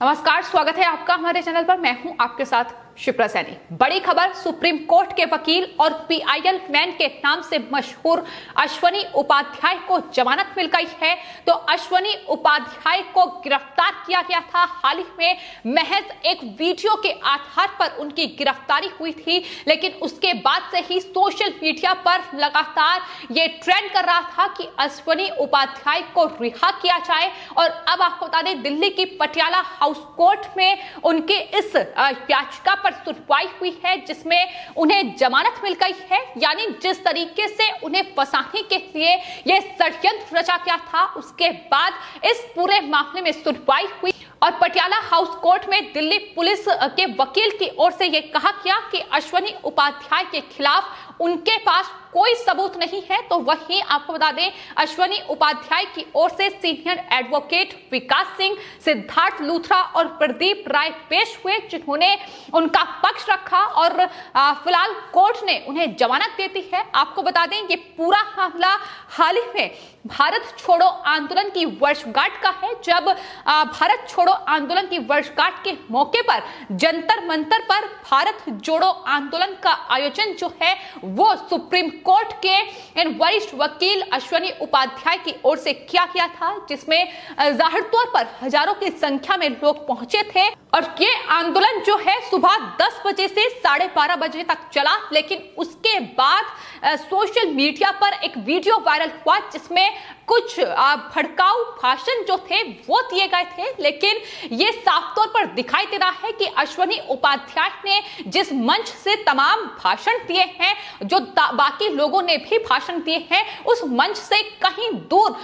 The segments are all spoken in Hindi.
नमस्कार, स्वागत है आपका हमारे चैनल पर। मैं हूं आपके साथ शिप्रा सैनी। बड़ी खबर, सुप्रीम कोर्ट के वकील और पीआईएल मैन के नाम से मशहूर अश्वनी उपाध्याय को जमानत मिल गई है। तो अश्वनी उपाध्याय को गिरफ्तार किया गया था हाल ही में। महज एक वीडियो के आधार पर उनकी गिरफ्तारी हुई थी, लेकिन उसके बाद से ही सोशल मीडिया पर लगातार ये ट्रेंड कर रहा था कि अश्वनी उपाध्याय को रिहा किया जाए। और अब आपको बता दें, दिल्ली की पटियाला हाउस कोर्ट में उनके इस याचिका पर सुनवाई हुई है, जिसमें उन्हें जमानत मिल गई है। यानी जिस तरीके से उन्हें फंसाने के लिए यह षड्यंत्र रचा गया था, उसके बाद इस पूरे मामले में सुनवाई हुई और पटियाला हाउस कोर्ट में दिल्ली पुलिस के वकील की ओर से यह कहा गया कि अश्वनी उपाध्याय के खिलाफ उनके पास कोई सबूत नहीं है। तो वहीं आपको बता दें, अश्वनी उपाध्याय की ओर से सीनियर एडवोकेट विकास सिंह, सिद्धार्थ लूथरा और प्रदीप राय पेश हुए, जिन्होंने उनका पक्ष रखा और फिलहाल कोर्ट ने उन्हें जमानत दे दी है। आपको बता दें, ये पूरा मामला हाल ही में भारत छोड़ो आंदोलन की वर्षगांठ का है, जब भारत छोड़ो आंदोलन की वर्षगांठ के मौके पर जंतर मंतर पर भारत जोड़ो आंदोलन का आयोजन जो है वो सुप्रीम कोर्ट के इन वरिष्ठ वकील अश्वनी उपाध्याय की ओर से किया गया था, जिसमें जाहिर तौर पर हजारों की संख्या में लोग पहुंचे थे। और ये आंदोलन जो है सुबह 10 बजे से 12:30 बजे तक चला, लेकिन उसके बाद सोशल मीडिया पर एक वीडियो वायरल हुआ, जिसमें कुछ भड़काऊ भाषण जो थे वो दिए गए थे। लेकिन ये साफ तौर पर दिखाई दे रहा है कि अश्वनी उपाध्याय ने जिस मंच से तमाम भाषण दिए हैं, जो बाकी लोगों ने भी भाषण दिए हैं, उस मंच से कहीं दूर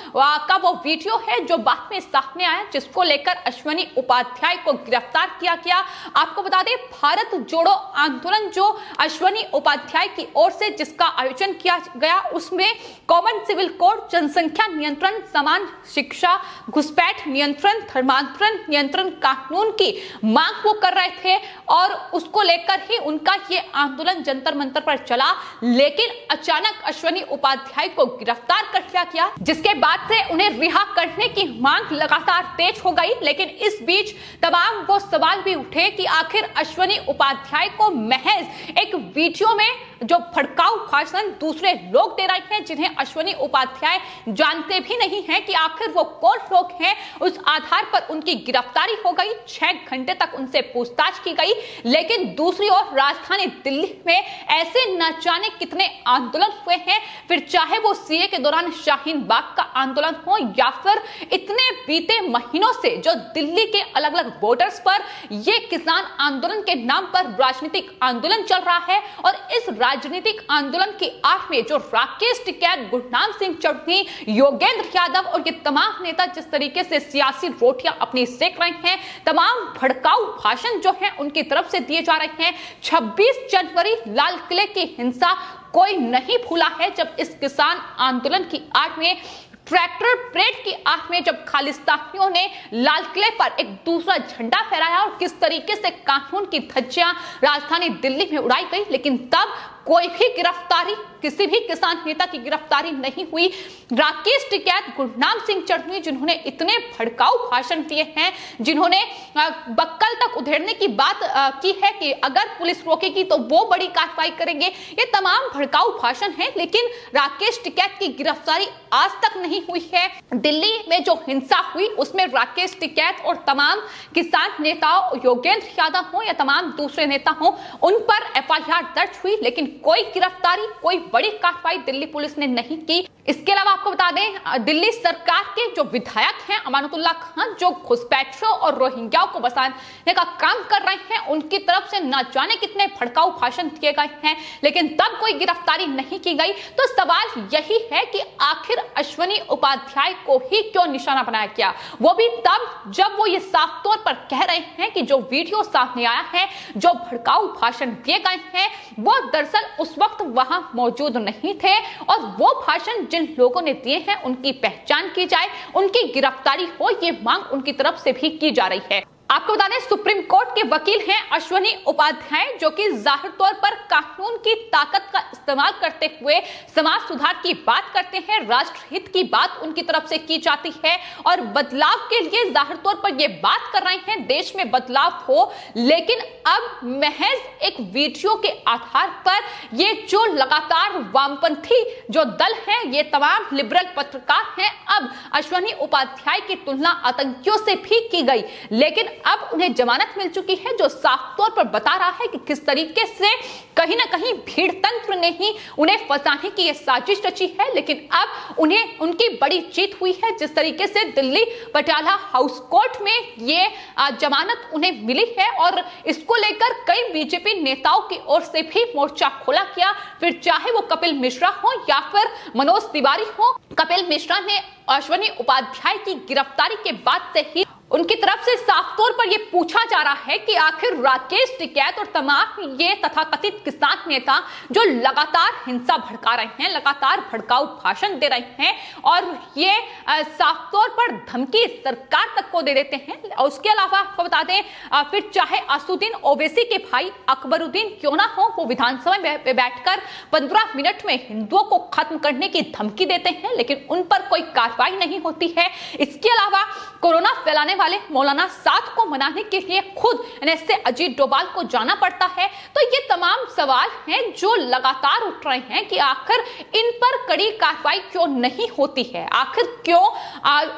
का वो वीडियो है जो बाद में सामने आया, जिसको लेकर अश्वनी उपाध्याय को गिरफ्तार किया गया। आपको बता दें, भारत जोड़ो आंदोलन जो अश्वनी उपाध्याय की ओर से जिसका आयोजन किया गया, उसमें कॉमन सिविल कोड, जनसंख्या नियंत्रण, समान शिक्षा, घुसपैठ नियंत्रण, धर्मांतरण नियंत्रण कानून की मांग वो कर रहे थे और उसको लेकर ही उनका ये आंदोलन जंतर मंतर पर चला। लेकिन अचानक अश्वनी उपाध्याय को गिरफ्तार कर लिया गया, जिसके बाद से उन्हें रिहा करने की मांग लगातार तेज हो गई। लेकिन इस बीच तमाम वो सवाल भी उठे कि आखिर अश्वनी उपाध्याय को महज एक वीडियो में जो भड़काऊ भाषण दूसरे लोग दे रहे हैं, जिन्हें अश्वनी उपाध्याय जानते भी नहीं हैं कि आखिर वो कौन लोग हैं, उस आधार पर उनकी गिरफ्तारी हो गई। 6 घंटे तक उनसे पूछताछ की गई। लेकिन दूसरी ओर राजधानी दिल्ली में ऐसे न जाने कितने आंदोलन हुए हैं, फिर चाहे वो सीए के दौरान शाहीन बाग का आंदोलन हो या फिर इतने बीते महीनों से जो दिल्ली के अलग अलग बॉर्डर्स पर ये किसान आंदोलन के नाम पर राजनीतिक आंदोलन चल रहा है। और इस राजनीतिक आंदोलन की आड़ में जो राकेश टिकैत, गुरनाम सिंह चढ़नी, योगेंद्र यादव और ये तमाम नेता जिस तरीके से सियासी रोटियां अपनी सेक रहे हैं, तमाम भड़काऊ भाषण जो है उनकी तरफ से दिए जा रहे हैं। 26 जनवरी लाल किले की हिंसा कोई नहीं भूला है, जब इस किसान आंदोलन की आड़ में, ट्रैक्टर परेड की आंख में जब खालिस्तानियों ने लाल किले पर एक दूसरा झंडा फहराया और किस तरीके से कानून की धज्जियां राजधानी दिल्ली में उड़ाई गई, लेकिन तब कोई भी गिरफ्तारी, किसी भी किसान नेता की गिरफ्तारी नहीं हुई। राकेश टिकैत, गुरनाम सिंह चढ़नी, जिन्होंने इतने भड़काऊ भाषण दिए हैं, जिन्होंने बक्कल तक उधेड़ने की बात की है कि अगर पुलिस रोकेगी तो वो बड़ी कार्रवाई करेंगे, ये तमाम भड़काऊ भाषण हैं। लेकिन राकेश टिकैत की गिरफ्तारी आज तक नहीं हुई है। दिल्ली में जो हिंसा हुई उसमें राकेश टिकैत और तमाम किसान नेताओं, योगेंद्र यादव हो या तमाम दूसरे नेता हो, उन पर एफआईआर दर्ज हुई, लेकिन कोई गिरफ्तारी, कोई बड़ी कार्रवाई दिल्ली पुलिस ने नहीं की। इसके अलावा आपको बता दें, दिल्ली सरकार के जो विधायक हैं अमानतुल्लाह खान, जो घुसपैठियों और रोहिंग्याओं को बसाने का काम कर रहे हैं, उनकी तरफ से न जाने कितने भड़काऊ भाषण दिए गए हैं, लेकिन तब कोई गिरफ्तारी नहीं की गई। तो सवाल यही है कि आखिर अश्वनी उपाध्याय को ही क्यों निशाना बनाया गया, वो भी तब जब वो ये साफ तौर पर कह रहे हैं कि जो वीडियो सामने आया है, जो भड़काऊ भाषण दिए गए हैं, वो दरअसल उस वक्त वहां मौजूद नहीं थे। और वो भाषण जिन लोगों ने दिए हैं उनकी पहचान की जाए, उनकी गिरफ्तारी हो, ये मांग उनकी तरफ से भी की जा रही है। आपको बता दें, सुप्रीम कोर्ट के वकील हैं अश्वनी उपाध्याय, जो कि जाहिर तौर पर कानून की ताकत का इस्तेमाल करते हुए समाज सुधार की बात करते हैं, राष्ट्रहित की बात उनकी तरफ से की जाती है और बदलाव के लिए जाहिर तौर पर यह बात कर रहे हैं देश में बदलाव हो। लेकिन अब महज एक वीडियो के आधार पर ये जो लगातार वामपंथी जो दल हैं, ये तमाम लिबरल पत्रकार हैं, अब अश्वनी उपाध्याय की तुलना आतंकियों से भी की गई। लेकिन अब उन्हें जमानत मिल चुकी है, जो साफ तौर पर बता रहा है कि किस तरीके से कहीं ना कहीं भीड़ तंत्र ने ही उन्हें फंसाने की यह साजिश रची है। लेकिन अब उन्हें उनकी बड़ी जीत हुई है, जिस तरीके से दिल्ली पटियाला हाउस कोर्ट में ये जमानत उन्हें मिली है और इसको लेकर कई बीजेपी नेताओं की ओर से भी मोर्चा खोला गया, फिर चाहे वो कपिल मिश्रा हो या फिर मनोज तिवारी हो। कपिल मिश्रा ने अश्वनी उपाध्याय की गिरफ्तारी के बाद से ही उनकी तरफ से साफ तौर पर यह पूछा जा रहा है कि आखिर राकेश टिकैत और तमाम ये तथाकथित किसान नेता जो लगातार हिंसा भड़का रहे हैं, लगातार भड़काऊ भाषण दे रहे हैं और ये साफ तौर पर धमकी सरकार तक को दे देते हैं। और उसके अलावा आपको बता दें, फिर चाहे असदुद्दीन ओवैसी के भाई अकबरुद्दीन क्यों ना हो, वो विधानसभा में बैठकर 15 मिनट में हिंदुओं को खत्म करने की धमकी देते हैं, लेकिन उन पर कोई कार्रवाई नहीं होती है। इसके अलावा कोरोना फैलाने वाले मौलाना साद को मनाने के लिए खुद एनएसए अजीत डोभाल को जाना पड़ता है। तो ये तमाम सवाल हैं जो लगातार उठ रहे हैं कि आखिर इन पर कड़ी कार्रवाई क्यों नहीं होती है, आखिर क्यों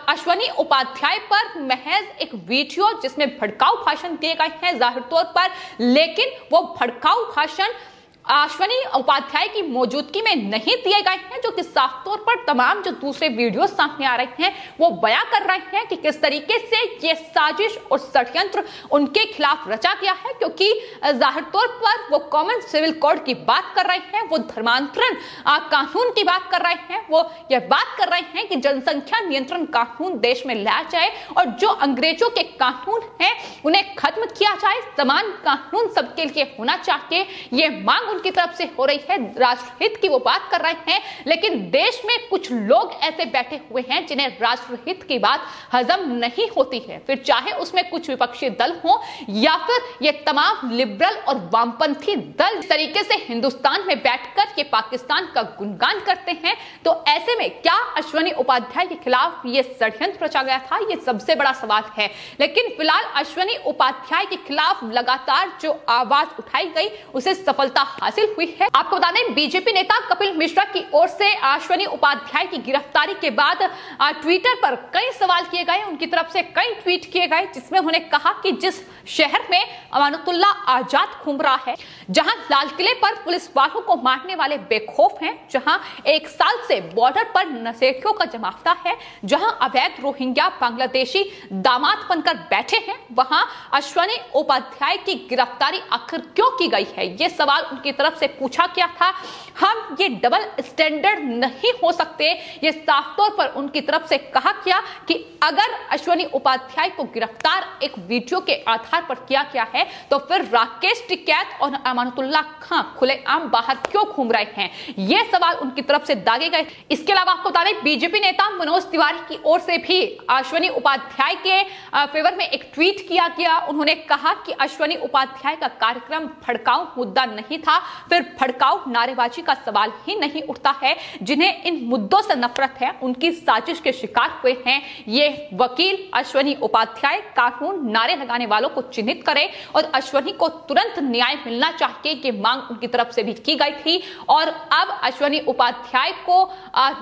अश्वनी उपाध्याय पर महज एक वीडियो जिसमें भड़काऊ भाषण दिए गए हैं जाहिर तौर पर, लेकिन वो भड़काऊ भाषण अश्वनी उपाध्याय की मौजूदगी में नहीं दिए गए हैं, जो कि साफ तौर पर तमाम जो दूसरे वीडियो सामने आ रहे हैं वो बयां कर रहे हैं कि किस तरीके से ये साजिश और षड्यंत्र उनके खिलाफ रचा गया है। क्योंकि जाहिर तौर पर वो कॉमन सिविल कोड की बात कर रहे हैं, वो धर्मांतरण कानून की बात कर रहे हैं, वो ये बात कर रहे हैं कि जनसंख्या नियंत्रण कानून देश में लाया जाए और जो अंग्रेजों के कानून हैं उन्हें खत्म किया जाए, समान कानून सबके लिए होना चाहिए। ये मांग उनकी तरफ से हो रही है, राष्ट्रहित की वो बात कर रहे हैं। लेकिन देश में कुछ लोग ऐसे बैठे हुए हैं जिन्हें राष्ट्रहित की बात हजम नहीं होती है, फिर चाहे उसमें कुछ विपक्षी दल हो या फिर ये तमाम लिबरल और वामपंथी दल इस तरीके से हिंदुस्तान में बैठकर ये पाकिस्तान का गुणगान करते हैं। तो ऐसे में क्या अश्वनी उपाध्याय के खिलाफ ये षड्यंत्र रचा गया था, ये सबसे बड़ा सवाल है। लेकिन फिलहाल अश्वनी उपाध्याय के खिलाफ लगातार जो आवाज उठाई गई उसे सफलता हासिल हुई है। आपको बता दें, बीजेपी नेता कपिल मिश्रा की ओर से अश्वनी उपाध्याय की गिरफ्तारी के बाद ट्विटर पर कई सवाल किए गए, उनकी तरफ से कई ट्वीट किए गए, जिसमें उन्होंने कहा कि जिस शहर में अमानतुल्लाह आजाद घूम रहा है, जहां लाल किले पर पुलिस वालों को मारने वाले बेखौफ हैं, जहां 1 साल से बॉर्डर पर नशेड़ियों का जमावड़ा है, जहां अवैध रोहिंग्या बांग्लादेशी दामाद बनकर बैठे हैं, वहां अश्वनी उपाध्याय की गिरफ्तारी आखिर क्यों की गई है, ये सवाल उनकी तरफ से पूछा गया था। हम ये डबल स्टैंडर्ड नहीं हो सकते, ये साफ तौर पर उनकी तरफ से कहा गया कि अगर अश्वनी उपाध्याय को गिरफ्तार एक वीडियो के आधार पर किया गया है तो फिर राकेश टिकैत और अमानतुल्लाह खां खुलेआम बाहर क्यों घूम रहे हैं, ये सवाल उनकी तरफ से दागे गए। इसके अलावा आपको बता दें, बीजेपी नेता मनोज तिवारी की ओर से भी अश्वनी उपाध्याय के फेवर में एक ट्वीट किया गया। उन्होंने कहा कि अश्वनी उपाध्याय का कार्यक्रम भड़काऊ मुद्दा नहीं था, फिर भड़काऊ नारेबाजी का सवाल ही नहीं उठता है। जिन्हें इन मुद्दों से नफरत है उनकी साजिश के शिकार हुए हैं ये वकील अश्वनी उपाध्याय। कानून नारे लगाने वालों को चिन्हित करे और अश्वनी को तुरंत न्याय मिलना चाहिए, ये मांग उनकी तरफ से भी की गई थी। और अब अश्वनी उपाध्याय को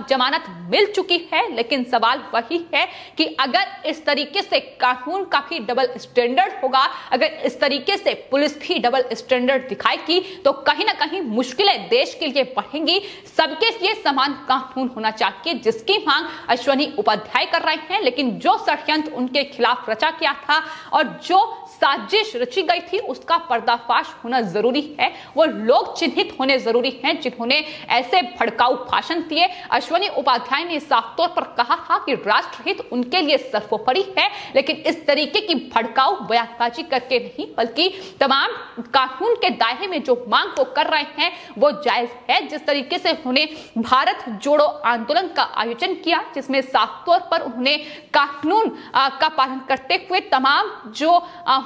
जमानत मिल चुकी है, लेकिन सवाल वही है कि अगर इस तरीके से कानून का भी डबल स्टैंडर्ड होगा, अगर इस तरीके से पुलिस भी डबल स्टैंडर्ड दिखाएगी तो कहीं ना कहीं मुश्किलें देश के लिए बढ़ेंगी। सबके लिए समान कानून होना चाहिए, जिसकी मांग अश्वनी उपाध्याय कर रहे हैं। लेकिन जो षड्यंत्र उनके खिलाफ रचा गया था और जो साजिश रची गई थी उसका पर्दाफाश होना जरूरी है, वो लोग चिन्हित होने जरूरी हैं जिन्होंने ऐसे भड़काऊ भाषण दिए। अश्वनी उपाध्याय ने साफ तौर पर कहा था कि राष्ट्रहित उनके लिए सर्वोपरि है, लेकिन इस तरीके की भड़काऊ बयानबाजी करके नहीं, बल्कि तमाम कानून के दायरे में जो मांग वो कर रहे हैं वो जायज है। जिस तरीके से उन्होंने भारत जोड़ो आंदोलन का आयोजन किया, जिसमें साफ तौर पर उन्होंने कानून का पालन करते हुए तमाम जो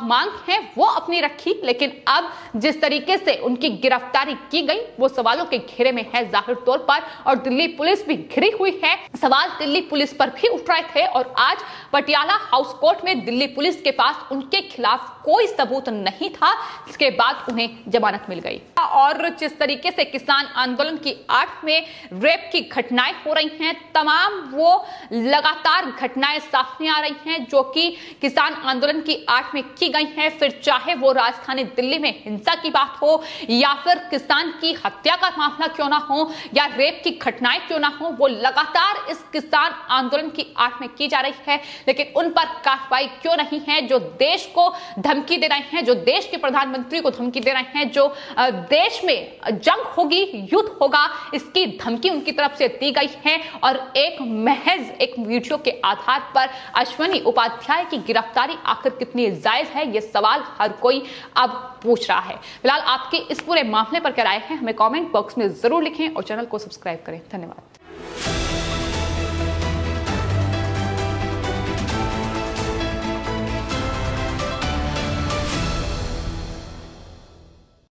मांग है वो अपनी रखी, लेकिन अब जिस तरीके से उनकी गिरफ्तारी की गई वो सवालों के घेरे में है जाहिर तौर पर, और दिल्ली पुलिस भी घिरी हुई है। सवाल दिल्ली पुलिस पर भी उठ रहे थे और आज पटियाला हाउस कोर्ट में दिल्ली पुलिस के पास उनके खिलाफ कोई सबूत नहीं था, इसके बाद उन्हें जमानत मिल गई। और जिस तरीके से किसान आंदोलन की आड़ में रेप की घटनाएं हो रही हैं, तमाम वो लगातार घटनाएं सामने आ रही हैं जो कि किसान आंदोलन की आड़ में की गई हैं, फिर चाहे वो राजधानी दिल्ली में हिंसा की बात हो या फिर किसान की हत्या का मामला क्यों ना हो या रेप की घटनाएं क्यों ना हो, वो लगातार इस किसान आंदोलन की आड़ में की जा रही है, लेकिन उन पर कार्रवाई क्यों नहीं है। जो देश को धमकी दे रहे हैं, जो देश के प्रधानमंत्री को धमकी दे रहे हैं, जो देश में जंग होगी, युद्ध होगा, इसकी धमकी उनकी तरफ से दी गई है। और महज एक वीडियो के आधार पर अश्वनी उपाध्याय की गिरफ्तारी आखिर कितनी जायज है, यह सवाल हर कोई अब पूछ रहा है। फिलहाल आपकी इस पूरे मामले पर क्या राय है, हमें कमेंट बॉक्स में जरूर लिखें और चैनल को सब्सक्राइब करें। धन्यवाद।